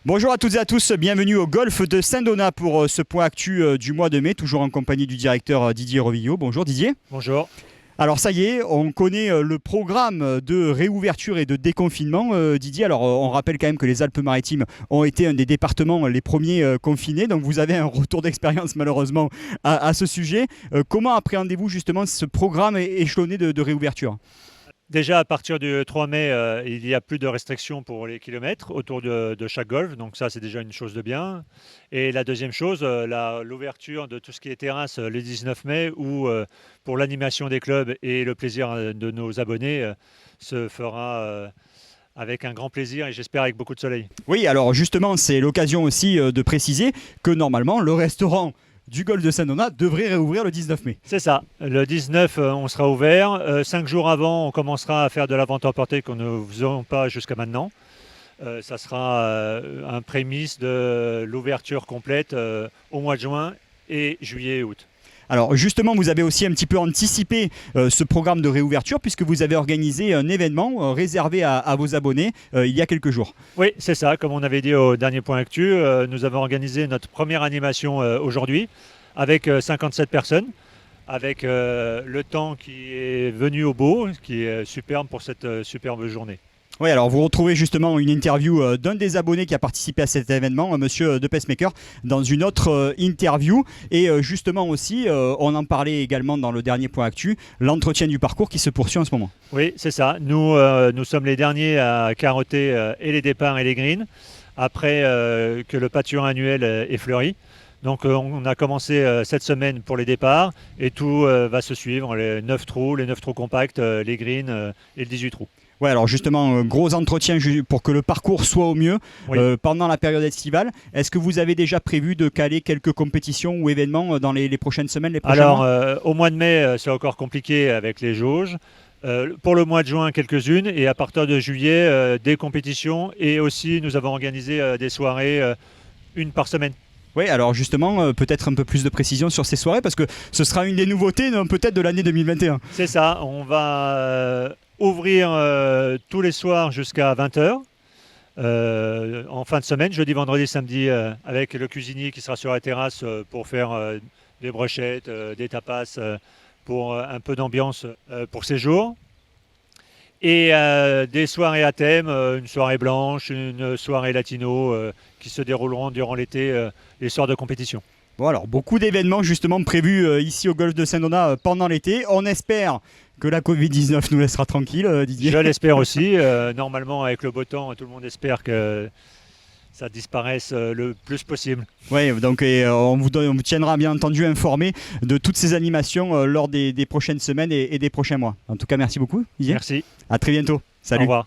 Bonjour à toutes et à tous, bienvenue au golf de Saint-Donat pour ce point actu du mois de mai, toujours en compagnie du directeur Didier Revillot. Bonjour Didier. Bonjour. Alors ça y est, on connaît le programme de réouverture et de déconfinement. Didier, alors on rappelle quand même que les Alpes-Maritimes ont été un des départements les premiers confinés, donc vous avez un retour d'expérience malheureusement à ce sujet. Comment appréhendez-vous justement ce programme échelonné de réouverture ? Déjà, à partir du 3 mai, il n'y a plus de restrictions pour les kilomètres autour de chaque golf. Donc ça, c'est déjà une chose de bien. Et la deuxième chose, l'ouverture de tout ce qui est terrasse le 19 mai, où pour l'animation des clubs et le plaisir de nos abonnés, se fera avec un grand plaisir et j'espère avec beaucoup de soleil. Oui, alors justement, c'est l'occasion aussi de préciser que normalement, le restaurant du golfe de Saint-Donat devrait réouvrir le 19 mai. C'est ça. Le 19, on sera ouvert. 5 jours avant, on commencera à faire de la vente emportée qu'on ne faisons pas jusqu'à maintenant. Ça sera un prémisse de l'ouverture complète au mois de juin et juillet et août. Alors justement, vous avez aussi un petit peu anticipé ce programme de réouverture puisque vous avez organisé un événement réservé à vos abonnés il y a quelques jours. Oui, c'est ça. Comme on avait dit au dernier point actu, nous avons organisé notre première animation aujourd'hui avec 57 personnes, avec le temps qui est venu au beau, qui est superbe pour cette superbe journée. Oui, alors vous retrouvez justement une interview d'un des abonnés qui a participé à cet événement, monsieur de Pacemaker, dans une autre interview. Et justement aussi, on en parlait également dans le dernier point actu, l'entretien du parcours qui se poursuit en ce moment. Oui, c'est ça. Nous sommes les derniers à carotter et les départs et les greens, après que le pâturin annuel est fleuri. Donc on a commencé cette semaine pour les départs et tout va se suivre, les 9 trous compacts, les greens et le 18 trous. Ouais, alors justement, gros entretien pour que le parcours soit au mieux Oui. pendant la période estivale. Est-ce que vous avez déjà prévu de caler quelques compétitions ou événements dans les prochaines semaines, les prochains mois ? Alors, au mois de mai, c'est encore compliqué avec les jauges. Pour le mois de juin, quelques-unes. Et à partir de juillet, des compétitions. Et aussi, nous avons organisé des soirées, une par semaine. Oui, alors justement, peut-être un peu plus de précision sur ces soirées parce que ce sera une des nouveautés peut-être de l'année 2021. C'est ça. On va ouvrir tous les soirs jusqu'à 20h. En fin de semaine, jeudi, vendredi, samedi, avec le cuisinier qui sera sur la terrasse pour faire des brochettes, des tapas, pour un peu d'ambiance pour ces jours. Et des soirées à thème, une soirée blanche, une soirée latino qui se dérouleront durant l'été, les soirs de compétition. Bon, alors beaucoup d'événements justement prévus ici au golfe de Saint-Donat pendant l'été. On espère que la Covid-19 nous laissera tranquille, Didier. Je l'espère aussi. Normalement, avec le beau temps, tout le monde espère que ça disparaisse le plus possible. Oui, donc on vous tiendra bien entendu informé de toutes ces animations lors des prochaines semaines et des prochains mois. En tout cas, merci beaucoup, Didier. Merci. À très bientôt. Salut. Au revoir.